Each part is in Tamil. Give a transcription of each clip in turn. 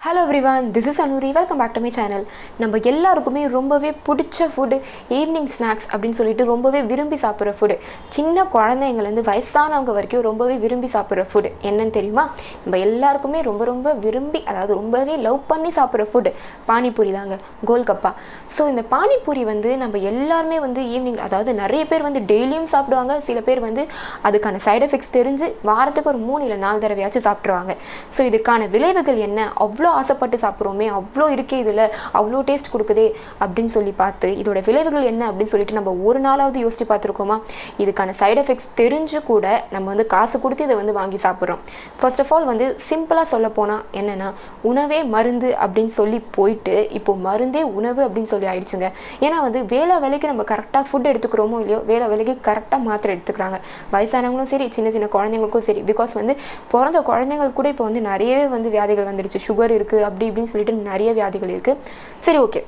Hello everyone, this is Anuri. Welcome back to my channel. நம்ம எல்லாருக்குமே ரொம்பவே பிடிச்ச ஃபுட் ஈவினிங் ஸ்நாக்ஸ் அப்படின்னு சொல்லிட்டு ரொம்பவே விரும்பி சாப்பிட்ற ஃபுட். சின்ன குழந்தைங்கலேருந்து வயசானவங்க வரைக்கும் ரொம்பவே விரும்பி சாப்பிட்ற ஃபுட் என்னன்னு தெரியுமா? நம்ம எல்லாருக்குமே ரொம்ப விரும்பி, அதாவது ரொம்பவே லவ் பண்ணி சாப்பிட்ற ஃபுட் பானிபூரி தாங்க, கோல்கப்பா. ஸோ இந்த பானிபூரி நம்ம எல்லாருமே ஈவினிங், அதாவது நிறைய பேர் டெய்லியும் சாப்பிடுவாங்க. சில பேர் அதுக்கான சைட் எஃபெக்ட்ஸ் தெரிஞ்சு வாரத்துக்கு ஒரு 3 இல்லை 4 தடவையாச்சும் சாப்பிட்ருவாங்க. ஸோ இதுக்கான விளைவுகள் என்ன, அவ்வளோ ஆசைப்பட்டு சாப்பிட்றோமே, அவ்வளோ இருக்கே இதில், அவ்வளோ டேஸ்ட் கொடுக்குதே அப்படின்னு சொல்லி பார்த்து இதோட விளைவுகள் என்ன அப்படின்னு சொல்லிட்டு நம்ம ஒரு நாளாவது யோசிச்சு பார்த்துருக்கோமா? இதுக்கான சைட் எஃபெக்ட்ஸ் தெரிஞ்சு கூட நம்ம காசு கொடுத்து இதை வாங்கி சாப்பிட்றோம். ஃபர்ஸ்ட் ஆஃப் ஆல் சிம்பிளாக சொல்ல போனால் என்னென்னா, உணவே மருந்து அப்படின்னு சொல்லி போயிட்டு இப்போது மருந்தே உணவு அப்படின்னு சொல்லி ஆயிடுச்சுங்க. ஏன்னா வேலை வேலைக்கு நம்ம கரெக்டாக ஃபுட் எடுத்துக்கிறோமோ இல்லையோ, வேலை வேலைக்கு கரெக்டாக மாத்திரை எடுத்துக்கிறாங்க. வயசானவங்களும் சரி, சின்ன குழந்தைங்களுக்கும் சரி. பிகாஸ் பிறந்த குழந்தைங்களுக்கு கூட இப்போ நிறையவே வியாதிகள் வந்துடுச்சு. சுகர் இருக்குது, அப்படி இப்படின்னு சொல்லிட்டு நிறைய வியாதிகள் இருக்குது. சரி, ஓகே.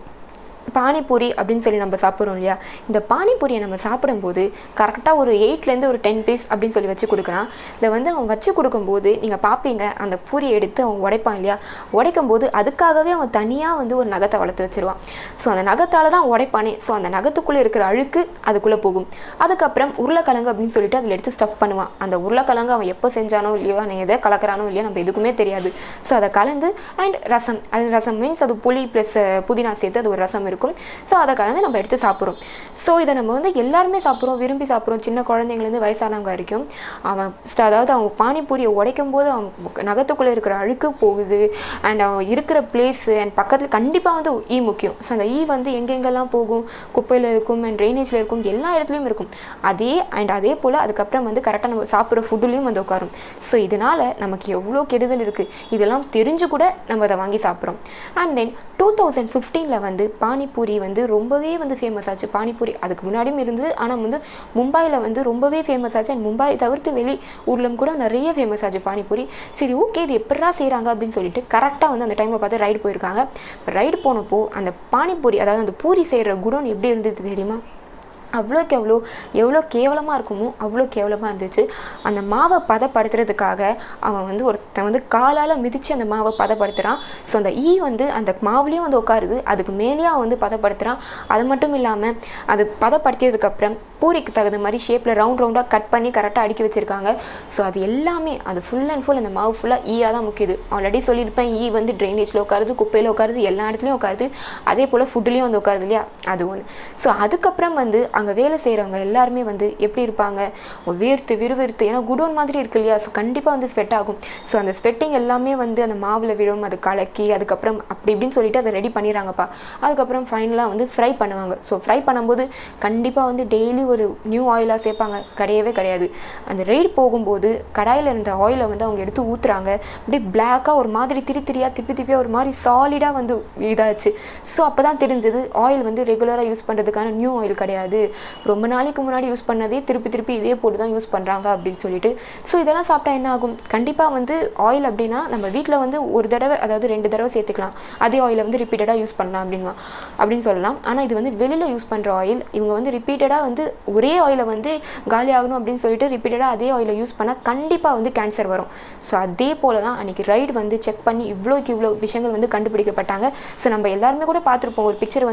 பானிபூரி அப்படின்னு சொல்லி நம்ம சாப்பிட்றோம் இல்லையா? இந்த பானிபூரியை நம்ம சாப்பிடும்போது கரெக்டாக ஒரு 8லேருந்து ஒரு 10 பீஸ் அப்படின்னு சொல்லி வச்சு கொடுக்குறான். இதை அவன் வச்சு கொடுக்கும்போது நீங்கள் பார்ப்பீங்க, அந்த பூரியை எடுத்து அவன் உடைப்பான் இல்லையா? உடைக்கும் போது அதுக்காகவே அவன் தனியாக ஒரு நகத்தை வளர்த்து வச்சுருவான். ஸோ அந்த நகத்தால் தான் உடைப்பானே. ஸோ அந்த நகத்துக்குள்ளே இருக்கிற அழுக்கு அதுக்குள்ளே போகும். அதுக்கப்புறம் உருளைக்கிழங்கு அப்படின்னு சொல்லிட்டு அதில் எடுத்து ஸ்டஃப் பண்ணுவான். அந்த உருளைக்கிழங்கு அவன் எப்போ செஞ்சானோ இல்லையோ, அவன் எதை கலக்கிறானோ இல்லையோ, நம்ம எதுக்குமே தெரியாது. ஸோ அதை கலந்து அண்ட் ரசம், அது ரசம் மீன்ஸ் அது புளி ப்ளஸ் புதினா சேர்த்து அது ஒரு ரசம் இருக்கும். ஸோ அதை கலந்து நம்ம எடுத்து சாப்பிட்றோம். ஸோ இதை நம்ம எல்லாருமே சாப்பிட்றோம், விரும்பி சாப்பிட்றோம். சின்ன குழந்தைங்கலேருந்து வயசானவங்க வரைக்கும். அதாவது அவன் பானிபூரியை உடைக்கும் போது அவன் நகத்துக்குள்ளே இருக்கிற அழுக்கு போகுது. அண்ட் அவன் இருக்கிற பிளேஸு அண்ட் பக்கத்தில் கண்டிப்பாக ஈ முக்கியம். ஸோ அந்த ஈ எங்கெங்கெல்லாம் போகும், குப்பையில் இருக்கும் அண்ட் ட்ரைனேஜில் இருக்கும், எல்லா இடத்துலையும் இருக்கும். அதே போல் அதுக்கப்புறம் கரெக்டாக நம்ம சாப்பிட்ற ஃபுட்டுலேயும் உட்காரும். ஸோ இதனால் நமக்கு எவ்வளோ கெடுதல் இருக்குது, இதெல்லாம் தெரிஞ்சு கூட நம்ம அதை வாங்கி சாப்பிட்றோம். அண்ட் தென் 2015 பானிபூரி ரொம்பவே ஃபேமஸ் ஆச்சு. பானிபூரி அதுக்கு முன்னாடியும் இருந்தது, ஆனால் மும்பையில் ரொம்பவே ஃபேமஸ் ஆச்சு. அண்ட் மும்பை தவிர்த்து வெளி ஊரிலும் கூட நிறைய ஃபேமஸ் ஆச்சு பானிபூரி. சரி, ஓகே, இது எப்படா செய்கிறாங்க அப்படின்னு சொல்லிட்டு கரெக்டாக அந்த டைமில் பார்த்து ரைடு போயிருக்காங்க. ரைடு போனப்போ அந்த பானிபூரி, அதாவது அந்த பூரி செய்கிற குடோன் எப்படி இருந்தது தெரியுமா? அவ்வளோக்கு எவ்வளோ கேவலமாக இருக்குமோ அவ்வளோ கேவலமாக இருந்துச்சு. அந்த மாவை பதப்படுத்துறதுக்காக அவன் ஒருத்தன் காலால் மிதித்து அந்த மாவை பதப்படுத்துகிறான். ஸோ அந்த அந்த மாவுலேயும் உட்காருது, அதுக்கு மேலேயும் அவன் பதப்படுத்துகிறான். அது மட்டும் இல்லாமல் அது பதப்படுத்தியதுக்கப்புறம் பூரிக்கு தகுந்த மாதிரி ஷேப்பில் ரவுண்டாக கட் பண்ணி கரெக்டாக அடுக்கி வச்சுருக்காங்க. ஸோ அது எல்லாமே அது ஃபுல் அண்ட் ஃபுல் அந்த மாவு ஃபுல்லாக ஈயாக தான் முக்கியது. ஆல்ரெடி சொல்லியிருப்பேன், ட்ரைனேஜில் உட்காருது, குப்பையில் உட்காருது, எல்லா இடத்துலையும் உட்காருது. அதே போல் ஃபுட்டுலேயும் உட்காருது இல்லையா? அது ஒன்று. ஸோ அதுக்கப்புறம் அங்கே வேலை செய்கிறவங்க எல்லாருமே எப்படி இருப்பாங்க, வேர்த்து விறுவிறுத்து, ஏன்னா குடோன் மாதிரி இருக்கு இல்லையா? ஸோ கண்டிப்பாக ஸ்வெட் ஆகும். ஸோ அந்த ஸ்வெட்டிங் எல்லாமே அந்த மாவில் விழும், அது கலக்கி அதுக்கப்புறம் அப்படி இப்படின்னு சொல்லிட்டு அதை ரெடி பண்ணிடுறாங்கப்பா. அதுக்கப்புறம் ஃபைனலாக ஃப்ரை பண்ணுவாங்க. ஸோ ஃப்ரை பண்ணும்போது கண்டிப்பாக டெய்லி ஒரு நியூ ஆயிலாக சேர்ப்பாங்க? கிடையாது. அந்த ரைடு போகும்போது கடாயில் இருந்த ஆயிலை அவங்க எடுத்து ஊற்றுறாங்க. அப்படியே பிளாக்காக ஒரு மாதிரி திப்பியாக ஒரு மாதிரி சாலிடாக இதாச்சு. ஸோ அப்போ தான் தெரிஞ்சது ஆயில் ரெகுலராக யூஸ் பண்ணுறதுக்கான நியூ ஆயில் கிடையாது, ரொம்ப நாளைக்கு முன்னாடி யூஸ் பண்ணதே திருப்பி இதே போட்டு தான் யூஸ் பண்ணுறாங்க அப்படின்னு சொல்லிட்டு. ஸோ இதெல்லாம் சாப்பிட்டா என்ன ஆகும்? கண்டிப்பாக ஆயில் அப்படின்னா நம்ம வீட்டில் ஒரு தடவை, அதாவது 2 தடவை சேர்த்துக்கலாம். அதே ஆயிலை ரிப்பீட்டடாக யூஸ் பண்ணலாம் அப்படின்னு சொல்லலாம். ஆனால் இது வெளியில் யூஸ் பண்ணுற ஆயில். இவங்க ரிப்பீட்டடாக ஒரே ஆயிலை காலி ஆகணும் அப்படின்னு சொல்லிட்டு ரிப்பீட்டடாக அதே ஆயிலை யூஸ் பண்ணால் கண்டிப்பாக கேன்சர் வரும். ஸோ அதே போல் தான் அன்றைக்கி ரைடு செக் பண்ணி இவ்வளோ விஷயங்கள் கண்டுபிடிக்கப்பட்டாங்க. ஸோ நம்ம எல்லாருமே கூட பார்த்துருப்போம், ஒரு பிக்சர்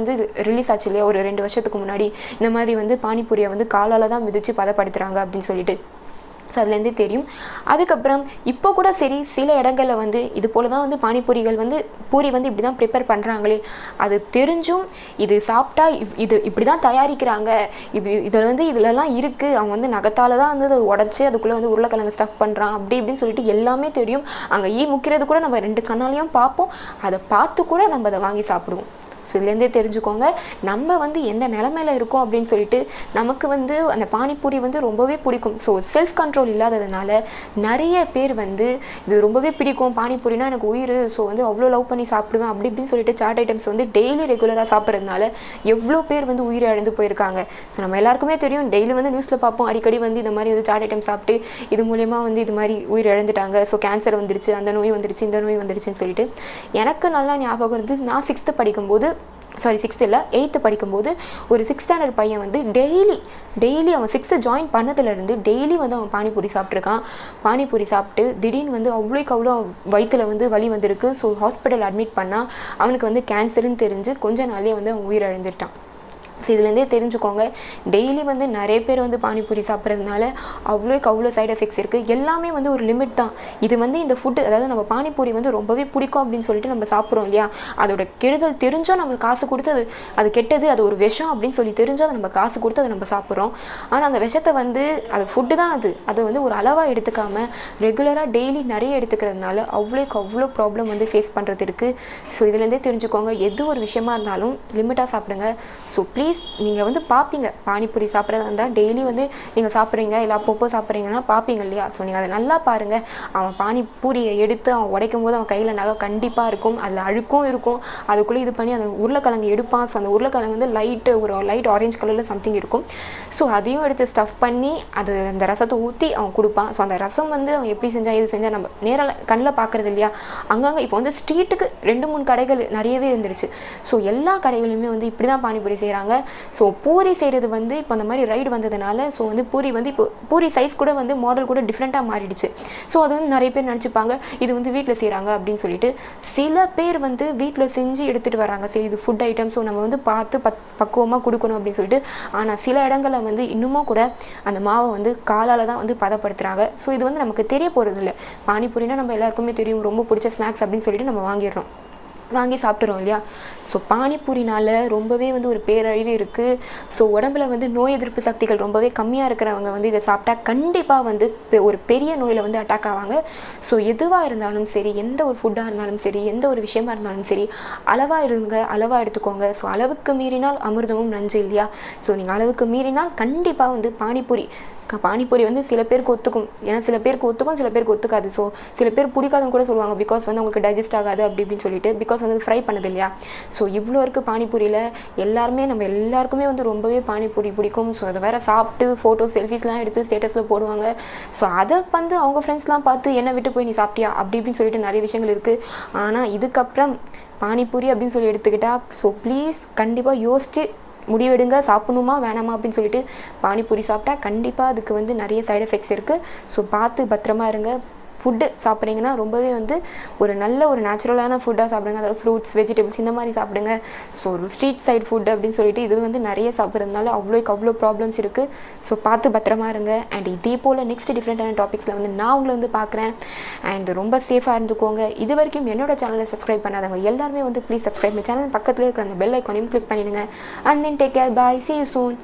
ரிலீஸ் ஆச்சு இல்லையா ஒரு 2 வருஷத்துக்கு முன்னாடி, இந்த மாதிரி பானிபூரியை காலால் தான் மிதித்து பதப்படுத்துகிறாங்க அப்படின்னு சொல்லிட்டு. ஸோ அதுலேருந்தே தெரியும். அதுக்கப்புறம் இப்போ கூட சரி, சில இடங்களில் இது போல் தான் பானிபூரிகள் பூரி இப்படி தான் ப்ரிப்பேர் பண்ணுறாங்களே, அது தெரிஞ்சும் இது சாப்பிட்டா இது இப்படி தான் தயாரிக்கிறாங்க, இதில் இதிலலாம் இருக்குது, அவங்க நகத்தால் தான் அதை உடச்சி அதுக்குள்ளே உருளைக்கிழங்கு ஸ்டஃப் பண்ணுறான் அப்படி இப்படின்னு சொல்லிட்டு எல்லாமே தெரியும். அங்கே முக்கிறது கூட நம்ம 2 கண்ணாலையும் பார்ப்போம். அதை பார்த்து கூட நம்ம அதை வாங்கி சாப்பிடுவோம். ஸோ இதுலேருந்தே தெரிஞ்சுக்கோங்க, நம்ம எந்த நிலமையில இருக்கோம் அப்படின்னு சொல்லிட்டு. நமக்கு அந்த பானிபூரி ரொம்பவே பிடிக்கும். ஸோ செல்ஃப் கண்ட்ரோல் இல்லாததுனால நிறைய பேர் இது ரொம்பவே பிடிக்கும், பானிபூரினா எனக்கு உயிர், ஸோ அவ்வளோ லவ் பண்ணி சாப்பிடுவேன் அப்படி இப்படின்னு சொல்லிட்டு சாட் ஐட்டம்ஸ் டெய்லி ரெகுலராக சாப்பிட்றதுனால எவ்வளோ பேர் உயிரை இழந்து போயிருக்காங்க. ஸோ நம்ம எல்லாருக்குமே தெரியும், டெய்லி நியூஸில் பார்ப்போம், அடிக்கடி இந்த மாதிரி சாட் ஐட்டம் சாப்பிட்டு இது மூலயமா இது மாதிரி உயிர் இழந்துட்டாங்க. ஸோ கேன்சர் வந்துருச்சு, அந்த நோய் வந்துருச்சு, இந்த நோய் வந்துருச்சுன்னு சொல்லிட்டு. எனக்கு நல்லா ஞாபகம் இருந்து, நான் 6th படிக்கும்போது சாரி 6th இல்லை 8th படிக்கும்போது ஒரு 6th ஸ்டாண்டர்ட் பையன் வந்து டெய்லி அவன் 6th ஜாயின் பண்ணதுலேருந்து டெய்லி வந்து அவன் பானிபூரி சாப்பிட்ருக்கான். பானிபூரி சாப்பிட்டு திடீர்னு வந்து அவ்வளோ வயிற்றில் வந்து வலி வந்திருக்கு. ஸோ ஹாஸ்பிட்டல் அட்மிட் பண்ணால் அவனுக்கு வந்து கேன்சர்னு தெரிஞ்சு கொஞ்ச நாள்லேயே வந்து அவன் உயிரிழந்துட்டான். ஸோ இதுலேருந்தே தெரிஞ்சுக்கோங்க, டெய்லி வந்து நிறைய பேர் வந்து பானிபூரி சாப்பிட்றதுனால அவ்வளோ சைட் எஃபெக்ட்ஸ் இருக்குது. எல்லாமே வந்து ஒரு லிமிட் தான். இது வந்து இந்த ஃபுட்டு, அதாவது நம்ம பானிபூரி வந்து ரொம்பவே பிடிக்கும் அப்படின்னு சொல்லிட்டு நம்ம சாப்பிட்றோம் இல்லையா, அதோட கெடுதல் தெரிஞ்சோ நம்ம காசு கொடுத்து அது கெட்டது, அது ஒரு விஷம் அப்படின்னு சொல்லி தெரிஞ்சோ அதை நம்ம காசு கொடுத்து அதை நம்ம சாப்பிட்றோம். ஆனால் அந்த விஷத்தை வந்து அது ஃபுட்டு தான், அதை வந்து ஒரு அளவாக எடுத்துக்காமல் ரெகுலராக டெய்லி நிறைய எடுத்துக்கிறதுனால அவ்வளோ ப்ராப்ளம் வந்து ஃபேஸ் பண்ணுறது இருக்குது. ஸோ இதுலேருந்தே தெரிஞ்சுக்கோங்க, எது ஒரு விஷயமா இருந்தாலும் லிமிட்டாக சாப்பிடுங்க. ஸோ ப்ளீஸ் நீங்கள் வந்து பார்ப்பீங்க, பானிபூரி சாப்பிட்றதா இருந்தால் டெய்லி வந்து நீங்கள் சாப்பிட்றீங்க இல்லை அப்பப்போ சாப்பிட்றீங்கன்னா பார்ப்பீங்க இல்லையா. ஸோ நீங்கள் அதை நல்லா பாருங்கள். அவன் பானிபூரியை எடுத்து அவன் உடைக்கும் போது அவன் கையில் நகை கண்டிப்பாக இருக்கும், அதில் அழுக்கும் இருக்கும். அதுக்குள்ளே இது பண்ணி அந்த உருளைக்கிழங்கு எடுப்பான். ஸோ அந்த உருளைக்கிழங்கு வந்து லைட் ஆரஞ்சு கலரில் சம்திங் இருக்கும். ஸோ அதையும் எடுத்து ஸ்டஃப் பண்ணி அந்த ரசத்தை ஊற்றி அவன் கொடுப்பான். ஸோ அந்த ரசம் வந்து அவன் எப்படி செஞ்சால் இது செஞ்சால் நம்ம நேரில் கண்ணில் பார்க்குறது இல்லையா. அங்கங்கே இப்போ வந்து ஸ்ட்ரீட்டுக்கு 2-3 கடைகள் நிறையவே இருந்துருச்சு. ஸோ எல்லா கடைகளுமே வந்து இப்படி தான் பானிபூரி செய்கிறாங்க. ஸோ பூரி செய்கிறது வந்து இப்போ அந்த மாதிரி ரைடு வந்ததுனால ஸோ வந்து பூரி வந்து இப்போ பூரி சைஸ் கூட வந்து மாடல் கூட டிஃப்ரெண்ட்டாக மாறிடுச்சு. ஸோ அது வந்து நிறைய பேர் நினச்சிப்பாங்க இது வந்து வீட்டில் செய்கிறாங்க அப்படின்னு சொல்லிட்டு. சில பேர் வந்து வீட்டில் செஞ்சு எடுத்துகிட்டு வராங்க, சரி இது ஃபுட் ஐட்டம், ஸோ நம்ம வந்து பார்த்து பக்குவமாக கொடுக்கணும் அப்படின்னு சொல்லிட்டு. ஆனால் சில இடங்களில் வந்து இன்னமும் கூட அந்த மாவை வந்து காலால் தான் வந்து பதப்படுத்துகிறாங்க. ஸோ இது வந்து நமக்கு தெரிய போகிறது இல்லை. பானிபூரினா நம்ம எல்லாருக்குமே தெரியும், ரொம்ப பிடிச்ச ஸ்நாக்ஸ் அப்படின்னு சொல்லிட்டு நம்ம வாங்கி சாப்பிட்றோம் இல்லையா. ஸோ பானிபூரினால் ரொம்பவே வந்து ஒரு பேரழிவு இருக்குது. ஸோ உடம்புல வந்து நோய் எதிர்ப்பு சக்திகள் ரொம்பவே கம்மியாக இருக்கிறவங்க வந்து இதை சாப்பிட்டா கண்டிப்பாக வந்து ஒரு பெரிய நோயில் வந்து அட்டாக் ஆவாங்க. ஸோ எதுவாக இருந்தாலும் சரி, எந்த ஒரு ஃபுட்டாக இருந்தாலும் சரி, எந்த ஒரு விஷயமா இருந்தாலும் சரி, அளவாக எடுத்துக்கோங்க. ஸோ அளவுக்கு மீறினால் அமிர்தமும் நஞ்சு இல்லையா. ஸோ நீங்கள் அளவுக்கு மீறினால் கண்டிப்பாக வந்து பானிபூரி வந்து சில பேருக்கு ஒத்துக்கும், ஏன்னா சில பேருக்கு ஒத்துக்கும், சில பேருக்கு ஒத்துக்காது. ஸோ சில பேர் பிடிக்காதுன்னு கூட சொல்லுவாங்க, பிகாஸ் வந்து அவங்களுக்கு டைஜஸ்ட் ஆகாது இப்படின்னு சொல்லிட்டு, பிகாஸ் வந்து ஃப்ரை பண்ணது இல்லையா. ஸோ இவ்வளோ இருக்குது பானிபூரியில். நம்ம எல்லாருக்குமே வந்து ரொம்பவே பானிபூரி பிடிக்கும். ஸோ அதை வேறு சாப்பிட்டு ஃபோட்டோ செல்ஃபிஸ்லாம் எடுத்து ஸ்டேட்டஸில் போடுவாங்க. ஸோ அதை வந்து அவங்க ஃப்ரெண்ட்ஸ்லாம் பார்த்து என்னை விட்டு போய் நீ சாப்பிட்டியா அப்படின்னு சொல்லிட்டு நிறைய விஷயங்கள் இருக்குது. ஆனால் இதுக்கப்புறம் பானிபூரி அப்படின்னு சொல்லி எடுத்துக்கிட்டா, ஸோ ப்ளீஸ் கண்டிப்பாக யோசிச்சு முடிவெடுங்க, சாப்பிடணுமா வேணாமா அப்படின்னு சொல்லிட்டு. பானிபூரி சாப்பிட்டா கண்டிப்பாக அதுக்கு வந்து நிறைய சைடு எஃபெக்ட்ஸ் இருக்குது. ஸோ பார்த்து பத்திரமா இருங்க. ஃபுட்டு சாப்பிட்றீங்கன்னா ரொம்பவே வந்து ஒரு நேச்சுரலான ஃபுட்டாக சாப்பிடுங்க. அதாவது ஃப்ரூட்ஸ், வெஜிடபிள்ஸ் இந்த மாதிரி சாப்பிடுங்க. ஸோ ஒரு ஸ்ட்ரீட் சைட் ஃபுட் அப்படின்னு சொல்லிட்டு இது வந்து நிறைய சாப்பிட்றதுனால அவ்வளோ ப்ராப்ளம்ஸ் இருக்குது. ஸோ பார்த்து பத்திரமா இருங்க. அண்ட் இதே போல் நெக்ஸ்ட் டிஃப்ரெண்ட்டான டாபிக்ஸில் வந்து நான் உங்களை வந்து பார்க்குறேன். அண்ட் ரொம்ப சேஃபாக இருந்துக்கோங்க. இது வரைக்கும் என்னோட சேனலை சப்ஸ்கிரைப் பண்ணாதவங்க எல்லாருமே வந்து ப்ளீஸ் சப்ஸ்கிரைப். சேனல் பக்கத்தில் இருக்கிற அந்த பெல் ஐக்கானையும் கிளிக் பண்ணிடுங்க. And then take care, bye, see you soon.